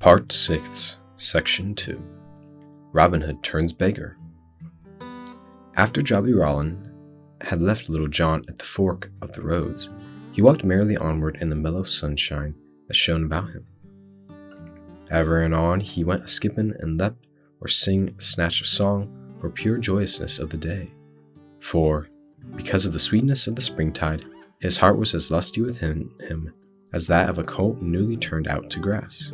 Part 6, Section 2. Robin Hood Turns Beggar. After Jolly Rollin had left Little John at the fork of the roads, he walked merrily onward in the mellow sunshine that shone about him. Ever and on he went a-skipping and leapt, or sing a snatch of song, for pure joyousness of the day. For, because of the sweetness of the springtide, his heart was as lusty within him as that of a colt newly turned out to grass.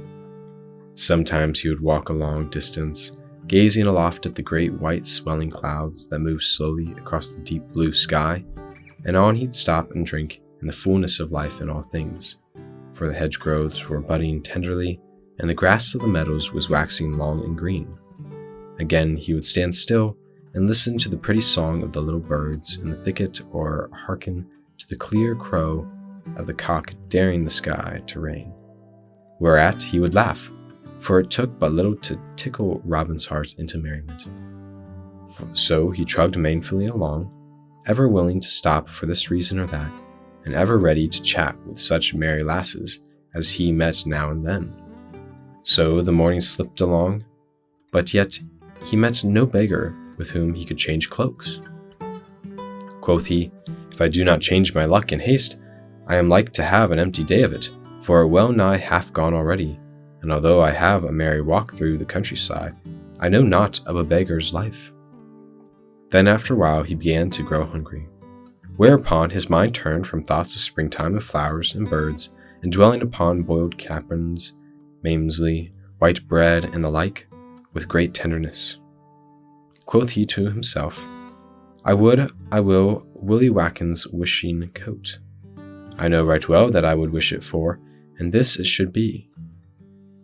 Sometimes he would walk a long distance, gazing aloft at the great white swelling clouds that moved slowly across the deep blue sky, and on he'd stop and drink in the fullness of life in all things, for the hedgerows were budding tenderly, and the grass of the meadows was waxing long and green. Again he would stand still and listen to the pretty song of the little birds in the thicket, or hearken to the clear crow of the cock daring the sky to rain. Whereat he would laugh, for it took but little to tickle Robin's heart into merriment. So he trudged manfully along, ever willing to stop for this reason or that, and ever ready to chat with such merry lasses as he met now and then. So the morning slipped along, but yet he met no beggar with whom he could change cloaks. Quoth he, "If I do not change my luck in haste, I am like to have an empty day of it, for it well nigh half gone already, and although I have a merry walk through the countryside, I know not of a beggar's life." Then after a while he began to grow hungry, whereupon his mind turned from thoughts of springtime and flowers and birds, and dwelling upon boiled capons, mamesly, white bread, and the like, with great tenderness. Quoth he to himself, I will Willie Watkins' wishing coat. I know right well that I would wish it for, and this it should be.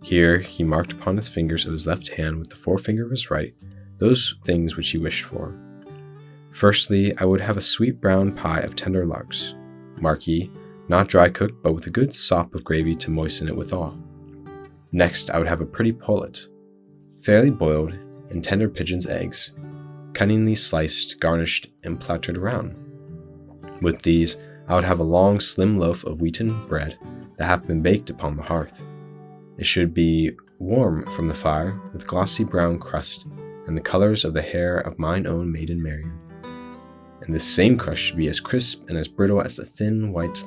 Here he marked upon his fingers of his left hand with the forefinger of his right those things which he wished for. Firstly, I would have a sweet brown pie of tender larks, mark ye, not dry cooked, but with a good sop of gravy to moisten it withal. Next, I would have a pretty pullet, fairly boiled, and tender pigeon's eggs, cunningly sliced, garnished, and plastered around. With these, I would have a long, slim loaf of wheaten bread that hath been baked upon the hearth. It should be warm from the fire, with glossy brown crust, and the colors of the hair of mine own maiden Marian. And this same crust should be as crisp and as brittle as the thin white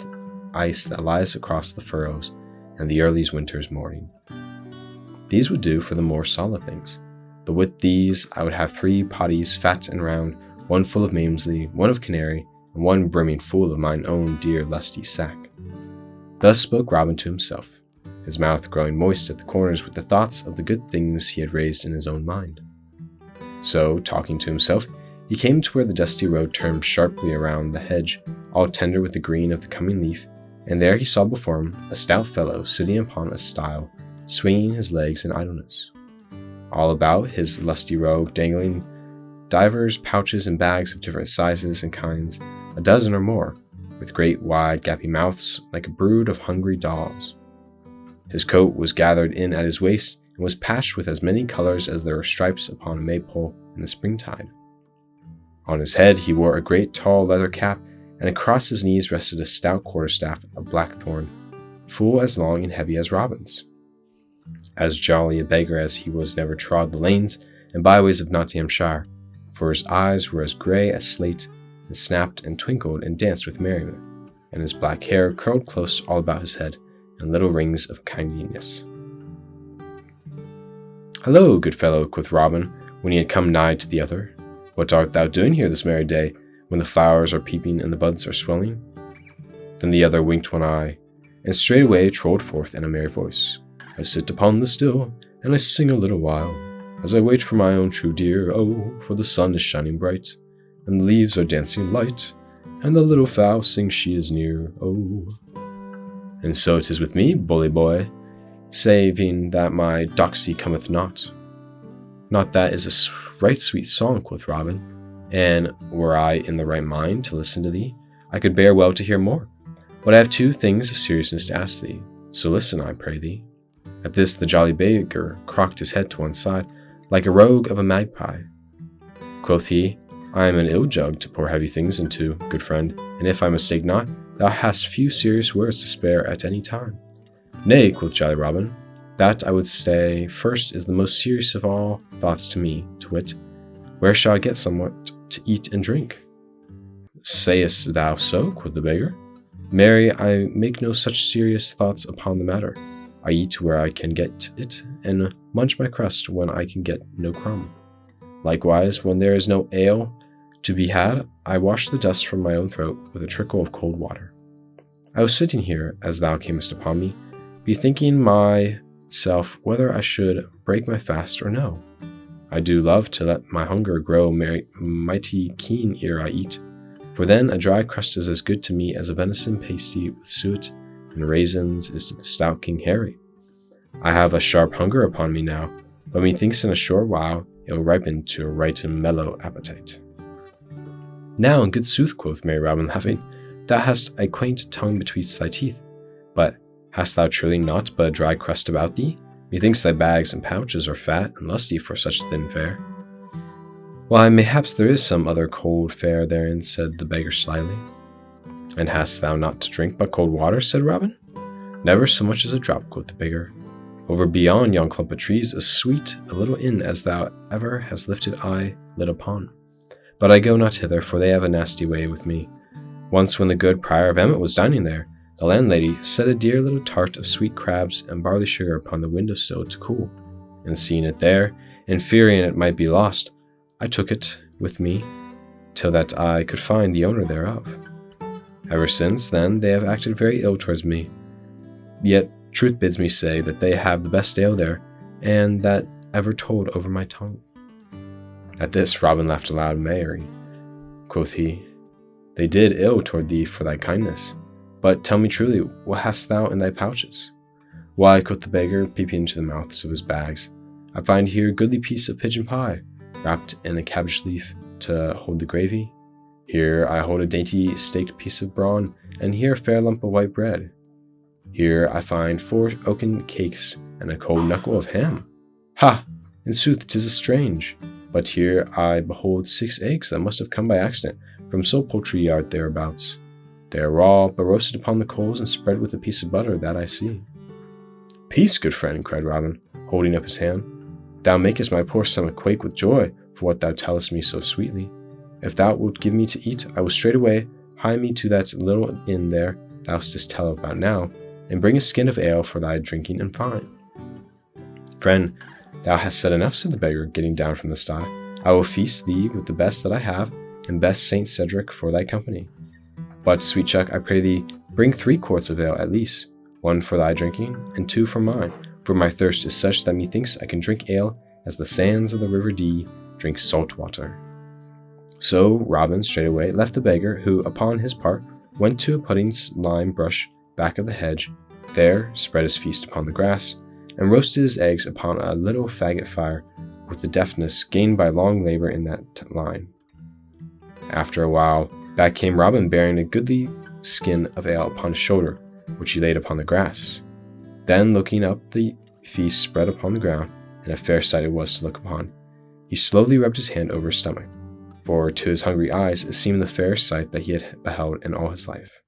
ice that lies across the furrows in the early winter's morning. These would do for the more solid things, but with these I would have 3 potties fat and round, one full of mamesly, one of canary, and one brimming full of mine own dear lusty sack. Thus spoke Robin to himself, his mouth growing moist at the corners with the thoughts of the good things he had raised in his own mind. So, talking to himself, he came to where the dusty road turned sharply around the hedge, all tender with the green of the coming leaf, and there he saw before him a stout fellow sitting upon a stile, swinging his legs in idleness. All about his lusty robe dangling divers pouches and bags of different sizes and kinds, a dozen or more, with great wide gappy mouths like a brood of hungry dolls. His coat was gathered in at his waist and was patched with as many colors as there were stripes upon a maypole in the springtide. On his head he wore a great tall leather cap, and across his knees rested a stout quarterstaff of blackthorn, full as long and heavy as Robin's. As jolly a beggar as he was never trod the lanes and byways of Nottinghamshire, for his eyes were as grey as slate, and snapped and twinkled and danced with merriment, and his black hair curled close all about his head in little rings of kindliness. "Hello, good fellow," quoth Robin, when he had come nigh to the other. "What art thou doing here this merry day, when the flowers are peeping and the buds are swelling?" Then the other winked one eye, and straightway trolled forth in a merry voice, "I sit upon the still, and I sing a little while, as I wait for my own true dear, oh, for the sun is shining bright, and the leaves are dancing light, and the little fowl sings she is near, oh. And so 'tis with me, bully boy, saving that my doxy cometh not." "Not that is a right sweet song," quoth Robin, "and were I in the right mind to listen to thee, I could bear well to hear more. But I have 2 things of seriousness to ask thee, so listen, I pray thee." At this the jolly beggar cocked his head to one side, like a rogue of a magpie. Quoth he, "I am an ill jug to pour heavy things into, good friend, and if I mistake not, thou hast few serious words to spare at any time." "Nay," quoth jolly Robin, That I would say first is the most serious of all thoughts to me, to wit, where shall I get somewhat to eat and drink? Sayest thou so? Quoth the beggar. Marry, I make no such serious thoughts upon the matter. I eat where I can get it, and munch my crust when I can get no crumb. Likewise, when there is no ale to be had, I wash the dust from my own throat with a trickle of cold water. I was sitting here, as thou camest upon me, bethinking myself whether I should break my fast or no. I do love to let my hunger grow mighty keen ere I eat, for then a dry crust is as good to me as a venison pasty with suet and raisins is to the stout King Harry. I have a sharp hunger upon me now, but methinks in a short while it will ripen to a right and mellow appetite. Now, in good sooth, quoth merry Robin, laughing, thou hast a quaint tongue betwixt thy teeth, but hast thou truly naught but a dry crust about thee? Methinks thy bags and pouches are fat and lusty for such thin fare. Why, mayhaps there is some other cold fare therein, said the beggar slyly. And hast thou not to drink but cold water? Said Robin. Never so much as a drop, quoth the beggar. Over beyond yon clump of trees is sweet a little inn as thou ever hast lifted eye lit upon. But I go not hither, for they have a nasty way with me. Once when the good Prior of Emmet was dining there, the landlady set a dear little tart of sweet crabs and barley sugar upon the window-sill to cool, and seeing it there, and fearing it might be lost, I took it with me till that I could find the owner thereof. Ever since then they have acted very ill towards me, yet truth bids me say that they have the best ale there, and that ever told over my tongue. At this Robin laughed aloud. Merry, quoth he, they did ill toward thee for thy kindness. But tell me truly, what hast thou in thy pouches? Why, quoth the beggar, peeping into the mouths of his bags, I find here a goodly piece of pigeon pie, wrapped in a cabbage leaf to hold the gravy. Here I hold a dainty staked piece of brawn, and here a fair lump of white bread. Here I find 4 oaken cakes and a cold knuckle of ham. Ha! In sooth, 'tis a strange. But here I behold 6 eggs that must have come by accident from some poultry yard thereabouts. They are raw, but roasted upon the coals and spread with a piece of butter that I see. Peace, good friend, cried Robin, holding up his hand. Thou makest my poor stomach quake with joy for what thou tellest me so sweetly. If thou wilt give me to eat, I will straightway hie me to that little inn there thou didst tell about now, and bring a skin of ale for thy drinking and fine. Friend, thou hast said enough, said the beggar, getting down from the sty. I will feast thee with the best that I have, and best Saint Cedric for thy company. But, sweet Chuck, I pray thee, bring 3 quarts of ale at least, 1 for thy drinking, and 2 for mine, for my thirst is such that methinks I can drink ale as the sands of the river Dee drink salt water. So Robin straightway left the beggar, who, upon his part, went to a pudding lime brush back of the hedge, there spread his feast upon the grass, and roasted his eggs upon a little faggot fire with the deftness gained by long labor in that line. After a while, back came Robin bearing a goodly skin of ale upon his shoulder, which he laid upon the grass. Then, looking up the feast spread upon the ground, and a fair sight it was to look upon, he slowly rubbed his hand over his stomach, for to his hungry eyes it seemed the fairest sight that he had beheld in all his life.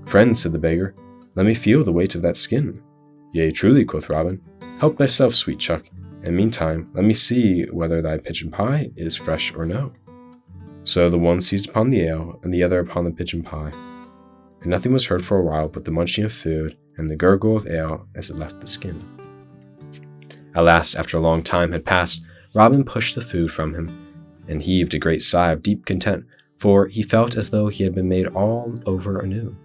Friend, said the beggar, let me feel the weight of that skin. Yea, truly, quoth Robin. Help thyself, sweet Chuck, and meantime let me see whether thy pigeon pie is fresh or no. So the one seized upon the ale, and the other upon the pigeon pie, and nothing was heard for a while but the munching of food and the gurgle of ale as it left the skin. At last, after a long time had passed, Robin pushed the food from him, and heaved a great sigh of deep content, for he felt as though he had been made all over anew.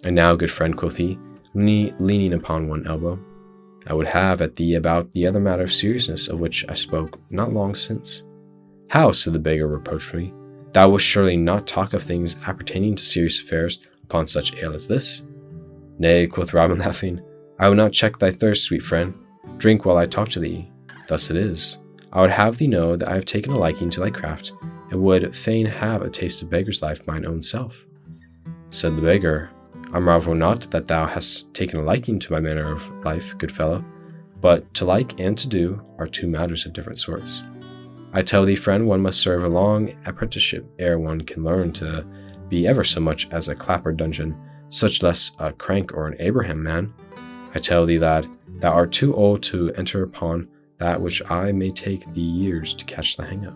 And now, good friend, quoth he, leaning upon one elbow, I would have at thee about the other matter of seriousness of which I spoke not long since. How, said the beggar reproachfully, thou wilt surely not talk of things appertaining to serious affairs upon such ale as this? Nay, quoth Robin, laughing, I will not check thy thirst, sweet friend. Drink while I talk to thee. Thus it is. I would have thee know that I have taken a liking to thy craft, and would fain have a taste of beggar's life mine own self. Said the beggar, I marvel not that thou hast taken a liking to my manner of life, good fellow, but to like and to do are 2 matters of different sorts. I tell thee, friend, one must serve a long apprenticeship ere one can learn to be ever so much as a clapper dungeon, such less a crank or an Abraham man. I tell thee, lad, thou art too old to enter upon that which I may take thee years to catch the hang of.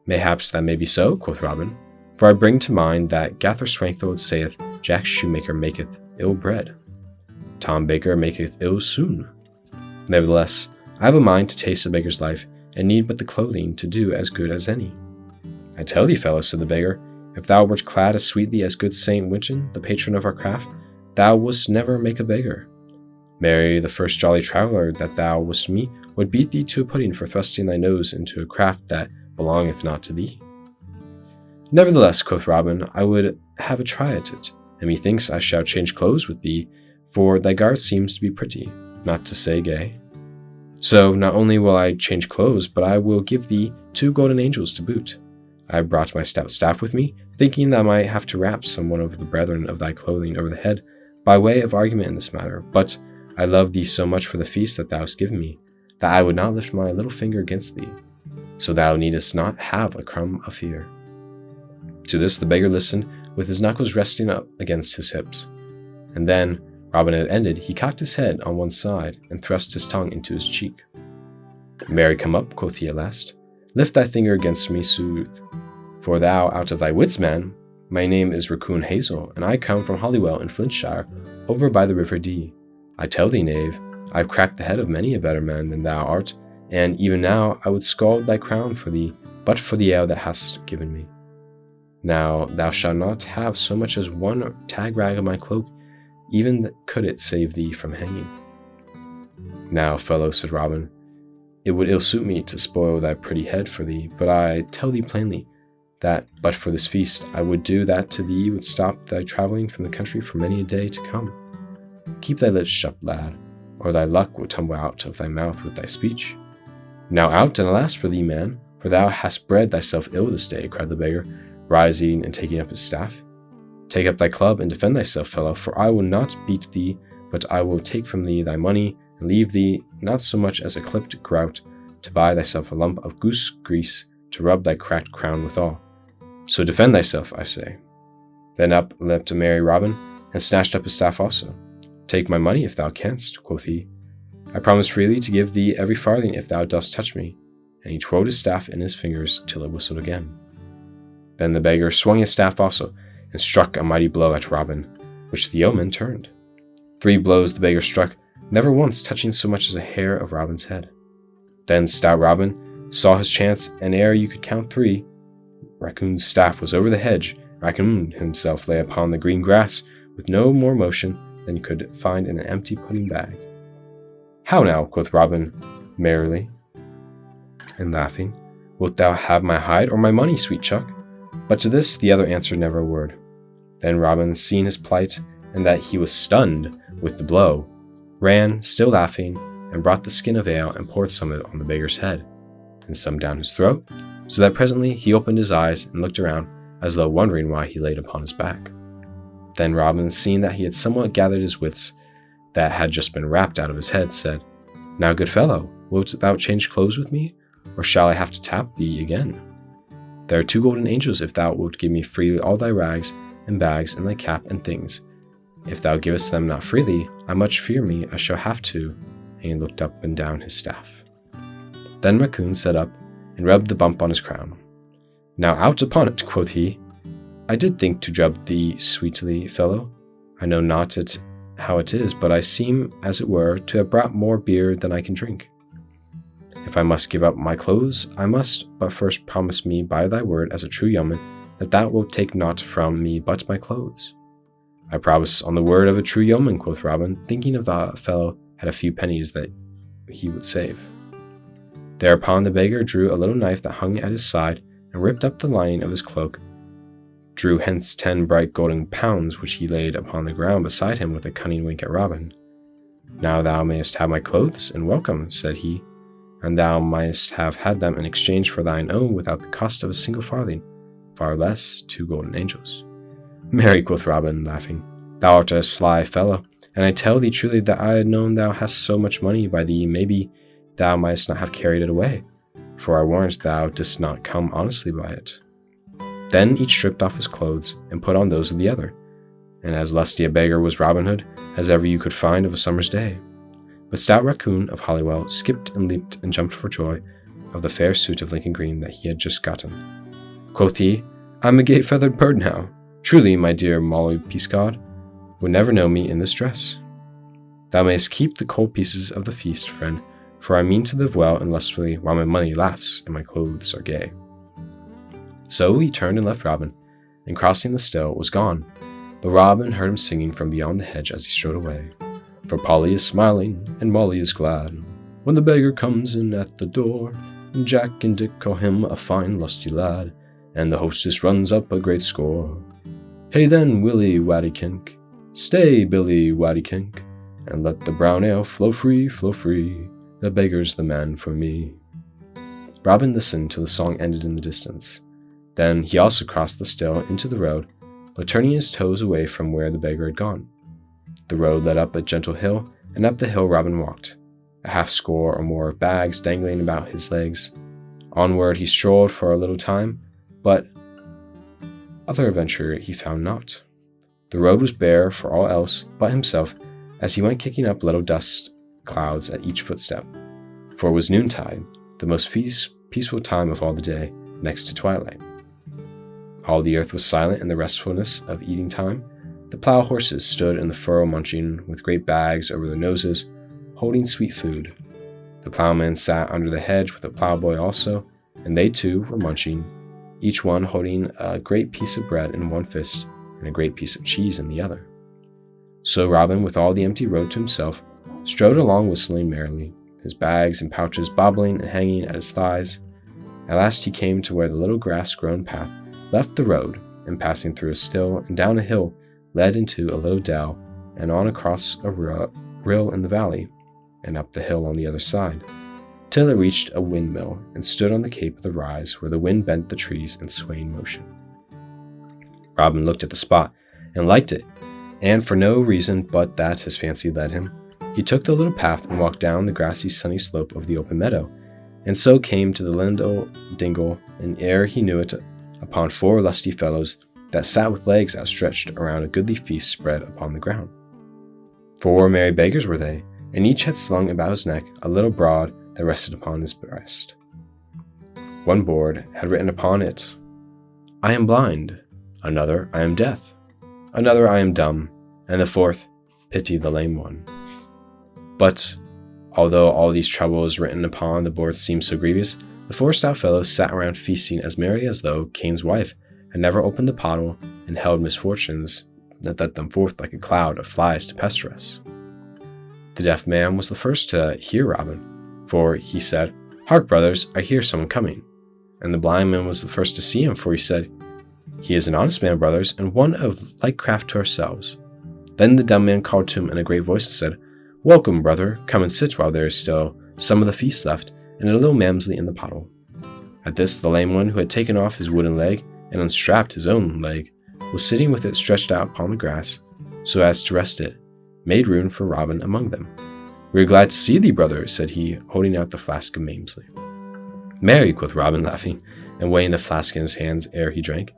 Mayhaps that may be so, quoth Robin, for I bring to mind that Gather Swankfold saith, Jack Shoemaker maketh ill bread. Tom Baker maketh ill soon. Nevertheless, I have a mind to taste a beggar's life, and need but the clothing to do as good as any. I tell thee, fellow, said the beggar, if thou wert clad as sweetly as good Saint Winton, the patron of our craft, thou wouldst never make a beggar. Marry, the first jolly traveller that thou wouldst meet would beat thee to a pudding for thrusting thy nose into a craft that belongeth not to thee. Nevertheless, quoth Robin, I would have a try at it, and methinks I shall change clothes with thee, for thy garb seems to be pretty, not to say gay. So not only will I change clothes, but I will give thee 2 golden angels to boot. I have brought my stout staff with me, thinking that I might have to rap some one of the brethren of thy clothing over the head, by way of argument in this matter, but I love thee so much for the feast that thou hast given me, that I would not lift my little finger against thee, so thou needest not have a crumb of fear. To this the beggar listened, with his knuckles resting up against his hips. And then, Robin had ended, he cocked his head on one side, and thrust his tongue into his cheek. Marry, come up, quoth he at last. Lift thy finger against me, sooth. For thou out of thy wits, man. My name is Raccoon Hazel, and I come from Hywel in Flintshire, over by the River Dee. I tell thee, knave, I have cracked the head of many a better man than thou art, and even now I would scald thy crown for thee, but for the ale thou hast given me. Now thou shalt not have so much as one tag rag of my cloak, even could it save thee from hanging. Now, fellow, said Robin, it would ill suit me to spoil thy pretty head for thee, but I tell thee plainly, that but for this feast I would do that to thee would stop thy travelling from the country for many a day to come. Keep thy lips shut, lad, or thy luck will tumble out of thy mouth with thy speech. Now out, and alas for thee, man, for thou hast bred thyself ill this day, cried the beggar, rising and taking up his staff. Take up thy club and defend thyself, fellow, for I will not beat thee, but I will take from thee thy money, and leave thee not so much as a clipped grout, to buy thyself a lump of goose grease to rub thy cracked crown withal. So defend thyself, I say. Then up leapt a merry Robin, and snatched up his staff also. Take my money if thou canst, quoth he. I promise freely to give thee every farthing if thou dost touch me. And he twirled his staff in his fingers till it whistled again. Then the beggar swung his staff also, and struck a mighty blow at Robin, which the yeoman turned. 3 blows the beggar struck, never once touching so much as a hair of Robin's head. Then stout Robin saw his chance, and ere you could count 3, Raccoon's staff was over the hedge. Raccoon himself lay upon the green grass, with no more motion than you could find in an empty pudding bag. How now, quoth Robin merrily, and laughing, wilt thou have my hide or my money, sweet chuck? But to this the other answered never a word. Then Robin, seeing his plight, and that he was stunned with the blow, ran, still laughing, and brought the skin of ale and poured some of it on the beggar's head, and some down his throat, so that presently he opened his eyes and looked around, as though wondering why he laid upon his back. Then Robin, seeing that he had somewhat gathered his wits, that had just been rapped out of his head, said, Now, good fellow, wilt thou change clothes with me, or shall I have to tap thee again? There are 2 golden angels if thou wilt give me freely all thy rags and bags and thy cap and things. If thou givest them not freely, I much fear me I shall have to, and he looked up and down his staff. Then Raccoon sat up, and rubbed the bump on his crown. Now out upon it, quoth he. I did think to drub thee sweetly, fellow. I know not how it is, but I seem, as it were, to have brought more beer than I can drink. If I must give up my clothes, I must, but first promise me by thy word as a true yeoman, that thou wilt take naught from me but my clothes. I promise on the word of a true yeoman, quoth Robin, thinking of the fellow had a few pennies that he would save. Thereupon the beggar drew a little knife that hung at his side, and ripped up the lining of his cloak, drew hence 10 bright golden pounds, which he laid upon the ground beside him with a cunning wink at Robin. Now thou mayest have my clothes, and welcome, said he, and thou mayest have had them in exchange for thine own without the cost of a single farthing, far less 2 golden angels. Marry, quoth Robin, laughing, thou art a sly fellow, and I tell thee truly that I had known thou hast so much money by thee, maybe thou mightst not have carried it away, for I warrant thou didst not come honestly by it. Then each stripped off his clothes, and put on those of the other, and as lusty a beggar was Robin Hood as ever you could find of a summer's day. But stout Raccoon of Hywel skipped and leaped and jumped for joy of the fair suit of Lincoln green that he had just gotten. Quoth he, I'm a gay-feathered bird now. Truly, my dear Molly Peascod would never know me in this dress. Thou mayst keep the cold pieces of the feast, friend, for I mean to live well and lustfully while my money laughs and my clothes are gay. So he turned and left Robin, and crossing the still was gone. But Robin heard him singing from beyond the hedge as he strode away. For Polly is smiling, and Molly is glad, when the beggar comes in at the door, and Jack and Dick call him a fine lusty lad, and the hostess runs up a great score. Hey then, Willie Waddykink, stay, Billy Waddykink, and let the brown ale flow free, the beggar's the man for me. Robin listened till the song ended in the distance. Then he also crossed the still into the road, but turning his toes away from where the beggar had gone. The road led up a gentle hill, and up the hill Robin walked, a half-score or more of bags dangling about his legs. Onward he strolled for a little time, but other adventure he found not. The road was bare for all else but himself, as he went kicking up little dust clouds at each footstep. For it was noontide, the most peaceful time of all the day, next to twilight. All the earth was silent in the restfulness of eating time. The plow horses stood in the furrow munching, with great bags over their noses, holding sweet food. The plowman sat under the hedge with a plowboy also, and they too were munching, each one holding a great piece of bread in one fist and a great piece of cheese in the other. So Robin, with all the empty road to himself, strode along whistling merrily, his bags and pouches bobbling and hanging at his thighs. At last he came to where the little grass-grown path left the road, and passing through a still and down a hill, led into a little dell, and on across a rill in the valley, and up the hill on the other side, till it reached a windmill, and stood on the cape of the rise where the wind bent the trees in swaying motion. Robin looked at the spot, and liked it, and for no reason but that his fancy led him, he took the little path and walked down the grassy sunny slope of the open meadow, and so came to the lindle dingle, and ere he knew it, upon 4 lusty fellows that sat with legs outstretched around a goodly feast spread upon the ground. 4 merry beggars were they, and each had slung about his neck a little broad that rested upon his breast. One board had written upon it, I am blind, another, I am deaf, another, I am dumb, and the 4th, pity the lame one. But, although all these troubles written upon the boards seemed so grievous, the 4 stout fellows sat around feasting as merry as though Cain's wife had never opened the pottle and held misfortunes that let them forth like a cloud of flies to pester us. The deaf man was the first to hear Robin, for he said, Hark, brothers, I hear someone coming. And the blind man was the first to see him, for he said, He is an honest man, brothers, and one of like craft to ourselves. Then the dumb man called to him in a great voice and said, Welcome, brother, come and sit while there is still some of the feast left, and a little mamsely in the pottle. At this, the lame one, who had taken off his wooden leg and unstrapped his own leg, was sitting with it stretched out upon the grass, so as to rest it, made room for Robin among them. We are glad to see thee, brother, said he, holding out the flask of mamsely. Marry, quoth Robin, laughing, and weighing the flask in his hands ere he drank,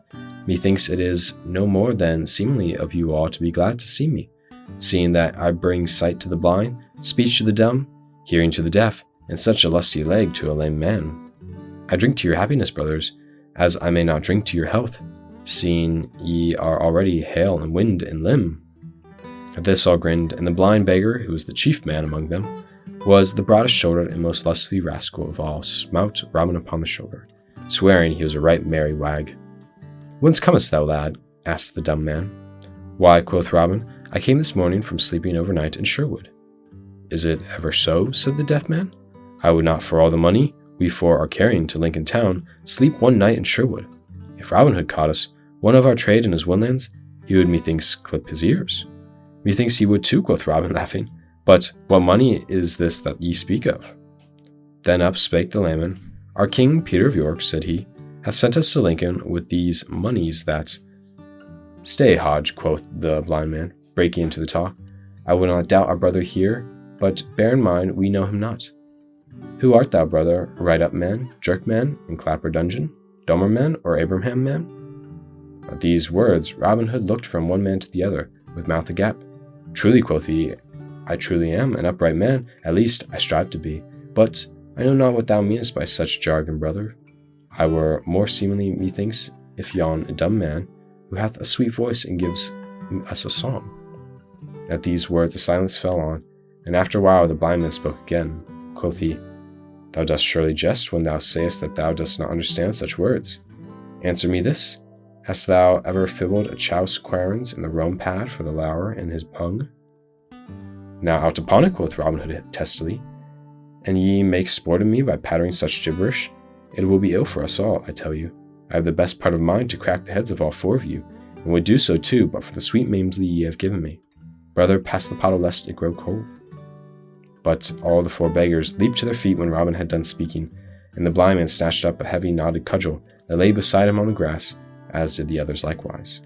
methinks it is no more than seemly of you all to be glad to see me, seeing that I bring sight to the blind, speech to the dumb, hearing to the deaf, and such a lusty leg to a lame man. I drink to your happiness, brothers, as I may not drink to your health, seeing ye are already hale in wind and limb. At this all grinned, and the blind beggar, who was the chief man among them, was the broadest-shouldered and most lustily rascal of all, smote Robin upon the shoulder, swearing he was a right merry wag. Whence comest thou, lad? asked the dumb man. Why, quoth Robin, I came this morning from sleeping overnight in Sherwood. Is it ever so? Said the deaf man. I would not for all the money we 4 are carrying to Lincoln town sleep one night in Sherwood. If Robin Hood caught us, one of our trade in his woodlands, he would methinks clip his ears. Methinks he would too, quoth Robin, laughing. But what money is this that ye speak of? Then up spake the layman. Our King Peter of York, said he, hath sent us to Lincoln with these moneys that— Stay, Hodge, quoth the blind man, breaking into the talk. I will not doubt our brother here, but bear in mind we know him not. Who art thou, brother, right-up man, jerk-man, in Clapper dungeon, Domer man, or Abraham man? At these words Robin Hood looked from one man to the other, with mouth agape. Truly, quoth he, I truly am an upright man, at least I strive to be. But I know not what thou meanest by such jargon, brother. I were more seemly, methinks, if yon dumb man, who hath a sweet voice and gives us a song. At these words a silence fell on, and after a while the blind man spoke again. Quoth he, Thou dost surely jest when thou sayest that thou dost not understand such words. Answer me this, hast thou ever fibbled a chouse quarrons in the Rome pad for the lower in his pung? Now out upon it, quoth Robin Hood testily, and ye make sport of me by pattering such gibberish. It will be ill for us all, I tell you. I have the best part of mind to crack the heads of all four of you, and would do so too, but for the sweet Mamesley ye have given me. Brother, pass the pottle lest it grow cold. But all the four beggars leaped to their feet when Robin had done speaking, and the blind man snatched up a heavy knotted cudgel that lay beside him on the grass, as did the others likewise.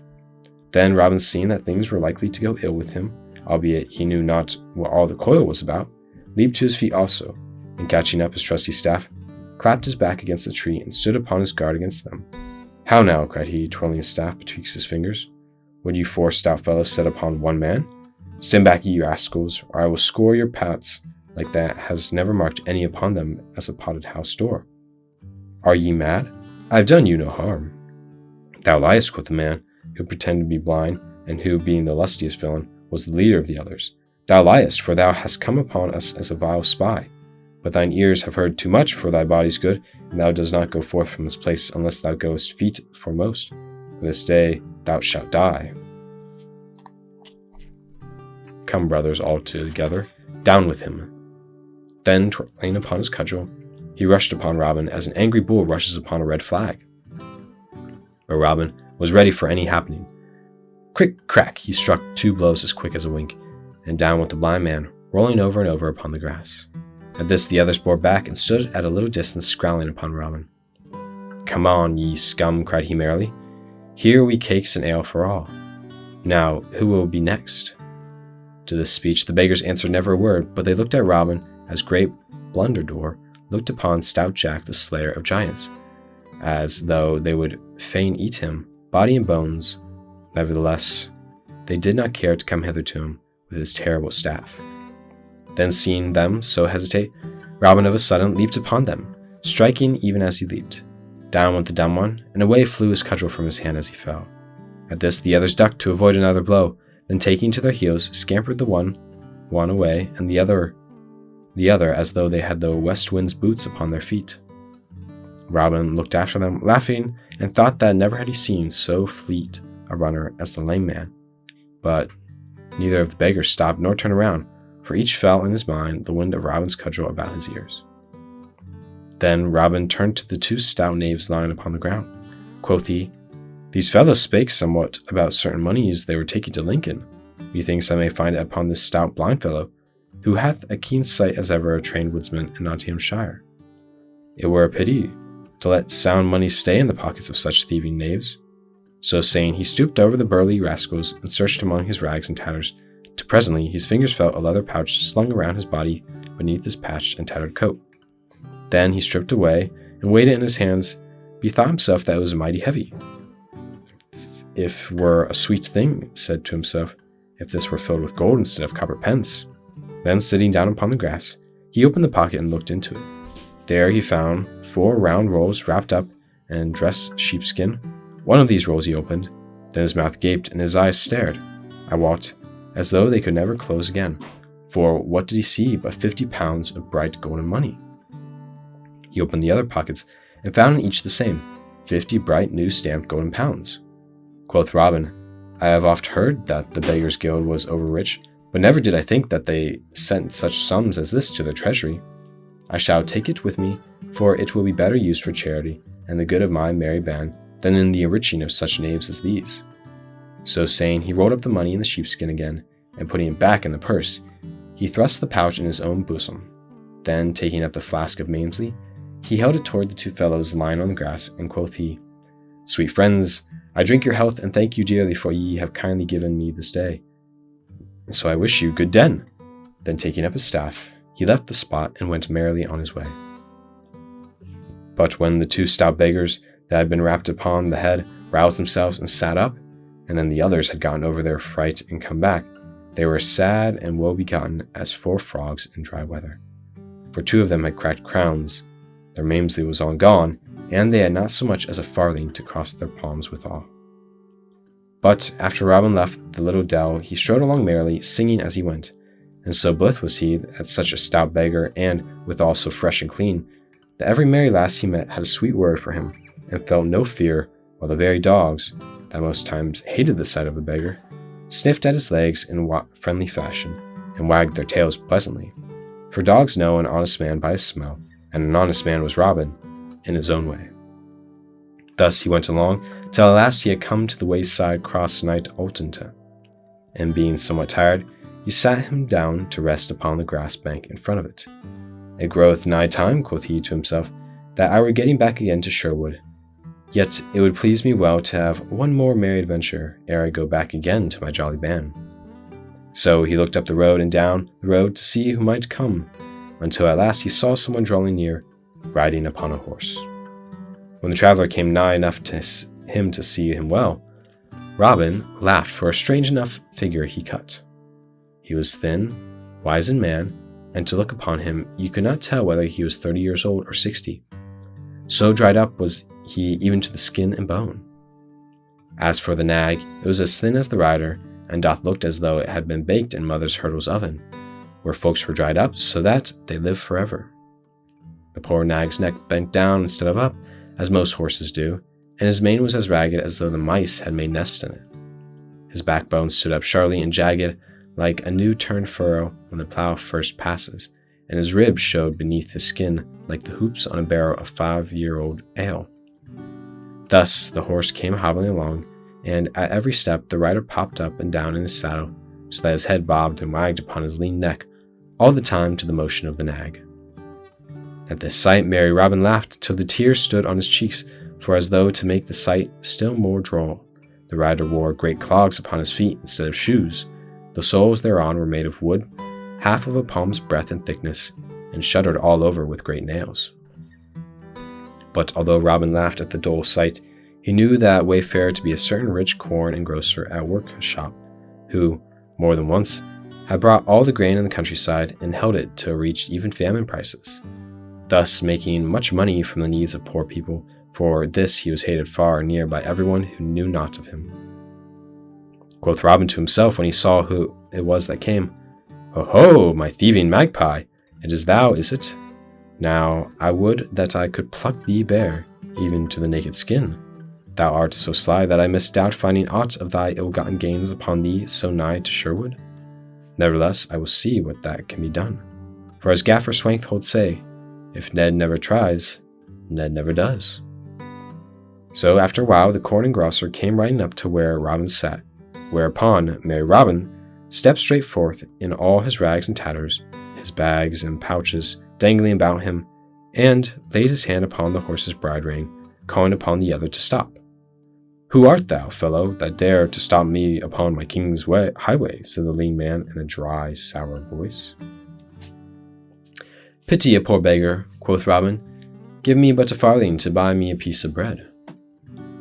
Then Robin, seeing that things were likely to go ill with him, albeit he knew not what all the coil was about, leaped to his feet also, and catching up his trusty staff, clapped his back against the tree and stood upon his guard against them. How now, cried he, twirling his staff betwixt his fingers, would you four stout fellows set upon one man? Stand back, ye rascals, or I will score your pats like that has never marked any upon them as a potted house door. Are ye mad? I have done you no harm. Thou liest, quoth the man, who pretended to be blind, and who, being the lustiest villain, was the leader of the others. Thou liest, for thou hast come upon us as a vile spy. But thine ears have heard too much for thy body's good, and thou dost not go forth from this place unless thou goest feet foremost. For this day thou shalt die. Come, brothers, all together, down with him. Then, twirling upon his cudgel, he rushed upon Robin as an angry bull rushes upon a red flag. But Robin was ready for any happening. Crick, crack, he struck 2 blows as quick as a wink, and down went the blind man, rolling over and over upon the grass. At this the others bore back and stood at a little distance scowling upon Robin. Come on, ye scum, cried he merrily. Here we cakes and ale for all. Now, who will be next? To this speech the beggars answered never a word, but they looked at Robin as great Blunderedore looked upon stout Jack the slayer of giants, as though they would fain eat him, body and bones. Nevertheless, they did not care to come hither to him with his terrible staff. Then seeing them so hesitate, Robin of a sudden leaped upon them, striking even as he leaped. Down went the dumb one, and away flew his cudgel from his hand as he fell. At this the others ducked to avoid another blow, then taking to their heels, scampered the one away, and the other as though they had the west wind's boots upon their feet. Robin looked after them, laughing, and thought that never had he seen so fleet a runner as the lame man. But neither of the beggars stopped nor turned around, for each felt in his mind the wind of Robin's cudgel about his ears. Then Robin turned to the 2 stout knaves lying upon the ground. Quoth he, These fellows spake somewhat about certain moneys they were taking to Lincoln. Methinks I may find it upon this stout blind fellow, who hath a keen sight as ever a trained woodsman in Nottinghamshire. It were a pity to let sound money stay in the pockets of such thieving knaves. So saying, he stooped over the burly rascals and searched among his rags and tatters, till presently his fingers felt a leather pouch slung around his body beneath his patched and tattered coat. Then he stripped away and weighed it in his hands, bethought himself that it was mighty heavy. If were a sweet thing, said to himself, if this were filled with gold instead of copper pence. Then sitting down upon the grass, he opened the pocket and looked into it. There he found 4 round rolls wrapped up in dress sheepskin. One of these rolls he opened, then his mouth gaped and his eyes stared, I wot, as though they could never close again. For what did he see but 50 pounds of bright golden money? He opened the other pockets and found in each the same, 50 bright new stamped golden pounds. Quoth Robin, I have oft heard that the Beggars' Guild was over-rich, but never did I think that they sent such sums as this to their treasury. I shall take it with me, for it will be better used for charity and the good of my merry band than in the enriching of such knaves as these. So saying, he rolled up the money in the sheepskin again, and putting it back in the purse, he thrust the pouch in his own bosom. Then, taking up the flask of Mamesley, he held it toward the 2 fellows lying on the grass, and quoth he, Sweet friends, I drink your health, and thank you dearly for ye have kindly given me this day. So I wish you good den. Then taking up his staff, he left the spot and went merrily on his way. But when the 2 stout beggars that had been wrapped upon the head roused themselves and sat up, and then the others had gotten over their fright and come back, they were sad and woe-begotten as 4 frogs in dry weather. For 2 of them had cracked crowns, their Mamesley was all gone, and they had not so much as a farthing to cross their palms withal. But after Robin left the little dell, he strode along merrily, singing as he went, and so blithe was he at such a stout beggar, and withal so fresh and clean, that every merry lass he met had a sweet word for him, and felt no fear, while the very dogs, that most times hated the sight of the beggar, sniffed at his legs in friendly fashion, and wagged their tails pleasantly. For dogs know an honest man by his smell, and an honest man was Robin, in his own way. Thus he went along, till at last he had come to the wayside cross nigh Altonta, and being somewhat tired, he sat him down to rest upon the grass bank in front of it. It groweth nigh time, quoth he to himself, that I were getting back again to Sherwood. Yet it would please me well to have one more merry adventure ere I go back again to my jolly band. So he looked up the road and down the road to see who might come, until at last he saw someone drawing near, riding upon a horse. When the traveller came nigh enough to him to see him well, Robin laughed for a strange enough figure he cut. He was thin, wizen man, and to look upon him you could not tell whether he was 30 years old or 60. So dried up was he even to the skin and bone. As for the nag, it was as thin as the rider, and doth looked as though it had been baked in mother's hurdle's oven, where folks were dried up so that they live forever. The poor nag's neck bent down instead of up, as most horses do, and his mane was as ragged as though the mice had made nests in it. His backbone stood up sharply and jagged, like a new turned furrow when the plough first passes, and his ribs showed beneath his skin like the hoops on a barrel of 5-year-old ale. Thus the horse came hobbling along, and at every step the rider popped up and down in his saddle, so that his head bobbed and wagged upon his lean neck, all the time to the motion of the nag. At this sight merry Robin laughed till the tears stood on his cheeks, for as though to make the sight still more droll, the rider wore great clogs upon his feet instead of shoes. The soles thereon were made of wood, half of a palm's breadth in thickness, and shuttered all over with great nails. But although Robin laughed at the dull sight, he knew that wayfarer to be a certain rich corn engrosser at workshop, who, more than once, had brought all the grain in the countryside and held it till it reached even famine prices, thus making much money from the needs of poor people. For this he was hated far and near by everyone who knew not of him. Quoth Robin to himself when he saw who it was that came, "Ho, ho, my thieving magpie, it is thou, is it? Now I would that I could pluck thee bare, even to the naked skin. Thou art so sly that I misdoubt finding aught of thy ill-gotten gains upon thee so nigh to Sherwood. Nevertheless, I will see what that can be done. For as Gaffer Swankhold say, if Ned never tries, Ned never does." So after a while the corn engrosser came riding up to where Robin sat, whereupon merry Robin stepped straight forth in all his rags and tatters, his bags and pouches dangling about him, and laid his hand upon the horse's bride rein, calling upon the other to stop. "Who art thou, fellow, that dare to stop me upon my king's highway?" said the lean man in a dry, sour voice. "Pity a poor beggar," quoth Robin. "Give me but a farthing to buy me a piece of bread."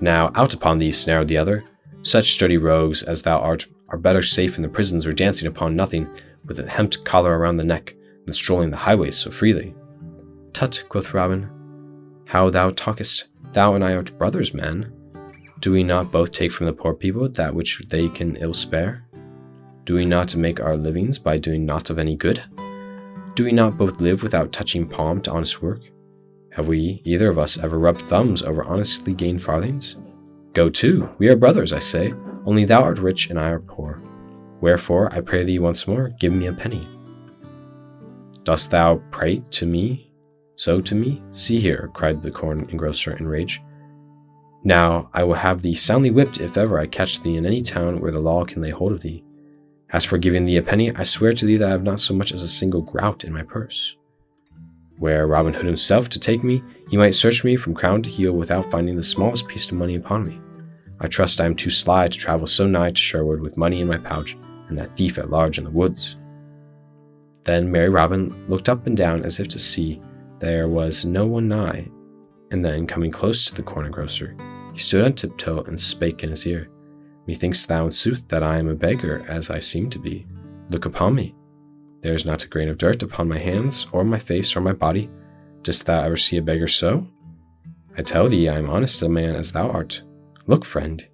"Now out upon thee," snarled the other. "Such sturdy rogues as thou art are better safe in the prisons or dancing upon nothing, with a hempt collar around the neck, than strolling the highways so freely." "Tut," quoth Robin, "how thou talkest! Thou and I are brothers, man. Do we not both take from the poor people that which they can ill spare? Do we not make our livings by doing naught of any good? Do we not both live without touching palm to honest work? Have we, either of us, ever rubbed thumbs over honestly gained farthings? Go to, we are brothers, I say, only thou art rich and I are poor. Wherefore, I pray thee once more, give me a penny." "Dost thou pray to me? So to me? See here," cried the corn engrosser in rage. "Now I will have thee soundly whipped if ever I catch thee in any town where the law can lay hold of thee. As for giving thee a penny, I swear to thee that I have not so much as a single groat in my purse. Were Robin Hood himself to take me, he might search me from crown to heel without finding the smallest piece of money upon me. I trust I am too sly to travel so nigh to Sherwood with money in my pouch, and that thief at large in the woods." Then merry Robin looked up and down as if to see there was no one nigh, and then coming close to the corn engrosser, he stood on tiptoe and spake in his ear, Methinks thou in sooth that I am a beggar, as I seem to be. Look upon me. There is not a grain of dirt upon my hands, or my face, or my body. Didst thou ever see a beggar so? I tell thee, I am honest a man as thou art. Look, friend."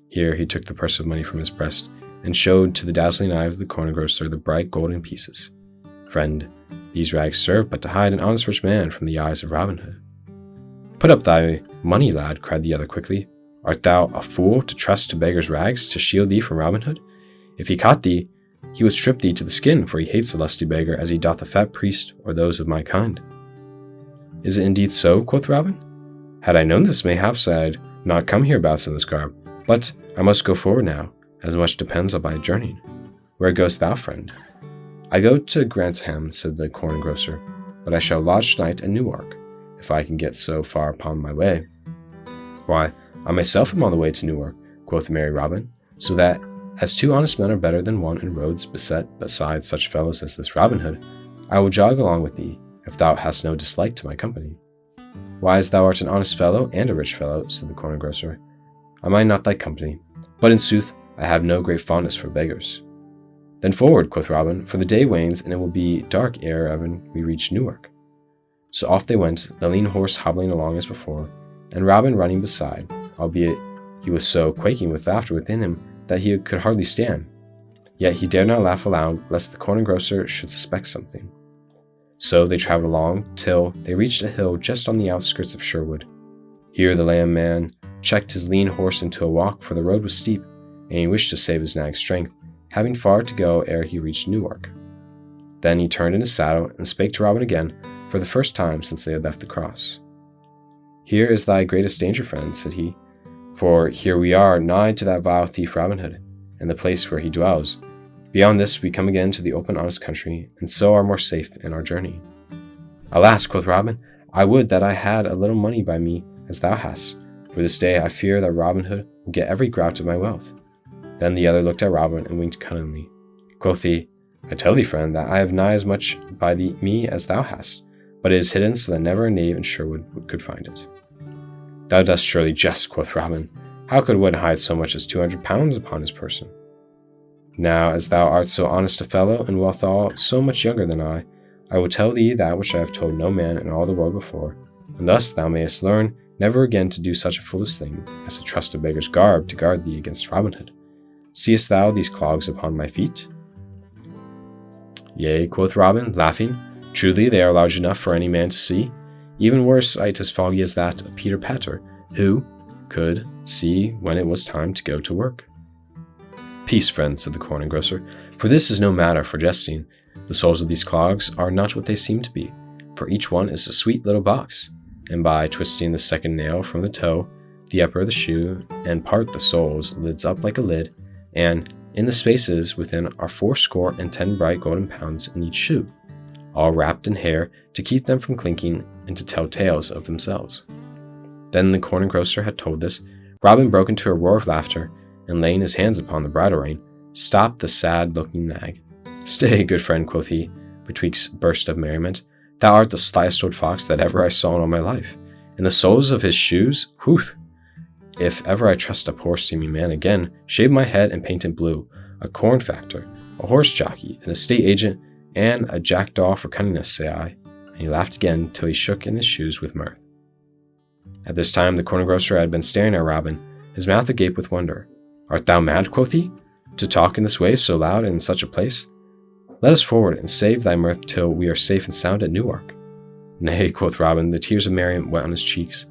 Here he took the purse of money from his breast, and showed to the dazzling eyes of the corn grocer the bright golden pieces. "Friend, these rags serve but to hide an honest rich man from the eyes of Robin Hood." "Put up thy money, lad," cried the other quickly. "Art thou a fool to trust to beggar's rags to shield thee from Robin Hood? If he caught thee, he would strip thee to the skin, for he hates a lusty beggar as he doth a fat priest or those of my kind." "Is it indeed so?" quoth Robin. "Had I known this, mayhaps I'd not come hereabouts in this garb. But I must go forward now, as much depends on my journeying. Where goest thou, friend?" "I go to Grantham," said the corn grocer, "but I shall lodge tonight at Newark, if I can get so far upon my way." "Why, I myself am on the way to Newark," quoth merry Robin, "so that, as 2 honest men are better than 1 in roads beset beside such fellows as this Robin Hood, I will jog along with thee, if thou hast no dislike to my company." "Why, as thou art an honest fellow and a rich fellow," said the corn grocer, "I mind not thy company, but in sooth I have no great fondness for beggars." "Then forward," quoth Robin, "for the day wanes, and it will be dark ere ever we reach Newark." So off they went, the lean horse hobbling along as before, and Robin running beside, albeit he was so quaking with laughter within him that he could hardly stand. Yet he dared not laugh aloud, lest the corn grocer should suspect something. So they travelled along till they reached a hill just on the outskirts of Sherwood. Here the lame man checked his lean horse into a walk, for the road was steep, and he wished to save his nag's strength, having far to go ere he reached Newark. Then he turned in his saddle and spake to Robin again, for the first time since they had left the cross. "Here is thy greatest danger, friend," said he, "for here we are nigh to that vile thief Robin Hood, and the place where he dwells. Beyond this we come again to the open honest country, and so are more safe in our journey." "Alas," quoth Robin, "I would that I had a little money by me as thou hast, for this day I fear that Robin Hood will get every grout of my wealth." Then the other looked at Robin and winked cunningly. Quoth he, "I tell thee, friend, that I have nigh as much by me as thou hast, but it is hidden so that never a knave in Sherwood could find it." "Thou dost surely jest," quoth Robin. "How could one hide so much as 200 pounds upon his person? Now, as thou art so honest a fellow, and withal so much younger than I will tell thee that which I have told no man in all the world before, and thus thou mayest learn never again to do such a foolish thing as to trust a beggar's garb to guard thee against Robin Hood. Seest thou these clogs upon my feet?" "Yea," quoth Robin, laughing, "truly they are large enough for any man to see, even were a sight as foggy as that of Peter Patter, who could see when it was time to go to work." "Peace, friend," said the corn grocer, "for this is no matter for jesting. The soles of these clogs are not what they seem to be, for each one is a sweet little box, and by twisting the second nail from the toe, the upper of the shoe, and part the soles lids up like a lid, and in the spaces within are 80 bright golden pounds in each shoe, all wrapped in hair to keep them from clinking and to tell tales of themselves." Then the corn grocer had told this, Robin broke into a roar of laughter, and laying his hands upon the bridle rein, stopped the sad-looking nag. "Stay, good friend," quoth he, betwixt bursts of merriment. "Thou art the slyest old fox that ever I saw in all my life. And the soles of his shoes, whew! If ever I trust a poor seeming man again, shave my head and paint it blue, a corn factor, a horse jockey, an estate agent, and a jackdaw for cunningness, say I." And he laughed again till he shook in his shoes with mirth. At this time the corn grocer had been staring at Robin, his mouth agape with wonder. "Art thou mad," quoth he, "to talk in this way so loud and in such a place? Let us forward and save thy mirth till we are safe and sound at Newark." "Nay," quoth Robin, the tears of merriment wet on his cheeks.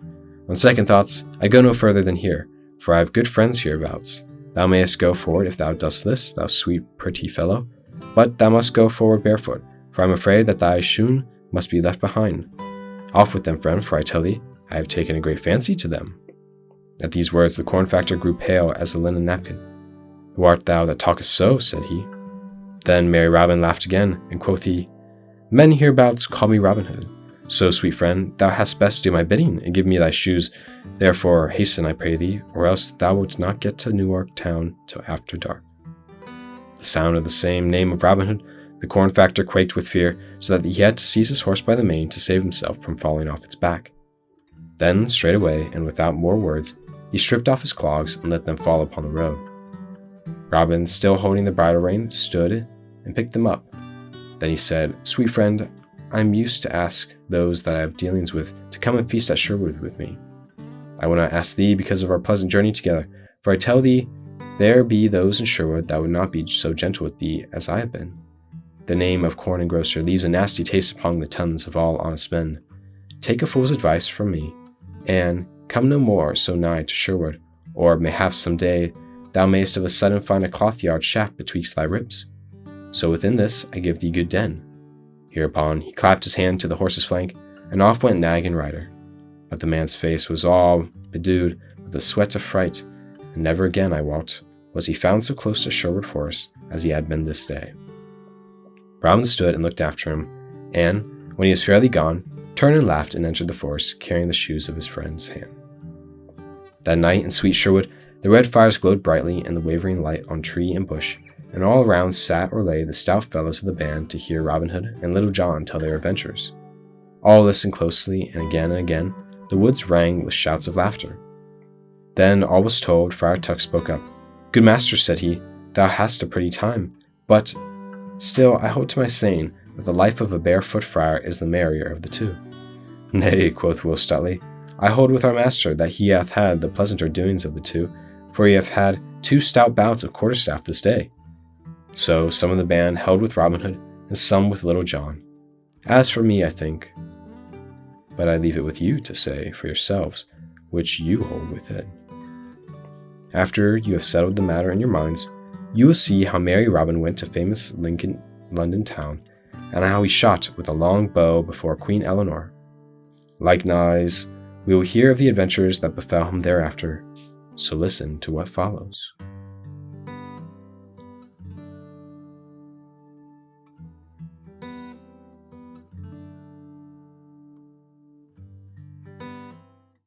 "On second thoughts, I go no further than here, for I have good friends hereabouts. Thou mayest go forward if thou dost list, thou sweet pretty fellow, but thou must go forward barefoot, for I am afraid that thy shoon must be left behind. Off with them, friend, for I tell thee, I have taken a great fancy to them." At these words the corn factor grew pale as a linen napkin. "Who art thou that talkest so?" said he. Then merry Robin laughed again, and quoth he, "Men hereabouts call me Robin Hood. So, sweet friend, thou hadst best do my bidding, and give me thy shoes. Therefore hasten, I pray thee, or else thou wilt not get to Newark town till after dark." The sound of the same name of Robin Hood, the corn factor quaked with fear, so that he had to seize his horse by the mane to save himself from falling off its back. Then, straightway, and without more words, he stripped off his clogs and let them fall upon the road. Robin, still holding the bridle rein, stood and picked them up. Then he said, "Sweet friend, I am used to ask those that I have dealings with to come and feast at Sherwood with me. I will not ask thee because of our pleasant journey together, for I tell thee, there be those in Sherwood that would not be so gentle with thee as I have been. The name of corn engrosser leaves a nasty taste upon the tongues of all honest men. Take a fool's advice from me, and come no more so nigh to Sherwood, or mayhaps some day thou mayst of a sudden find a cloth-yard shaft betwixt thy ribs. So within this I give thee good den." Hereupon he clapped his hand to the horse's flank, and off went nag and rider. But the man's face was all bedewed with the sweat of fright, and never again, I wot, was he found so close to Sherwood Forest as he had been this day. Robin stood and looked after him, and, when he was fairly gone, turned and laughed and entered the forest, carrying the shoes of his friend's hand. That night in sweet Sherwood, the red fires glowed brightly in the wavering light on tree and bush, and all around sat or lay the stout fellows of the band to hear Robin Hood and Little John tell their adventures. All listened closely, and again, the woods rang with shouts of laughter. Then all was told. Friar Tuck spoke up. "Good master," said he, "thou hast a pretty time, but still I hold to my saying that the life of a barefoot friar is the merrier of the two." "Nay," quoth Will stoutly, "I hold with our master that he hath had the pleasanter doings of the two, for he hath had 2 stout bouts of quarterstaff this day." So some of the band held with Robin Hood, and some with Little John. As for me, I think, but I leave it with you to say for yourselves which you hold with it. After you have settled the matter in your minds, you will see how merry Robin went to famous London town, and how he shot with a long bow before Queen Eleanor. Likewise, we will hear of the adventures that befell him thereafter, so listen to what follows.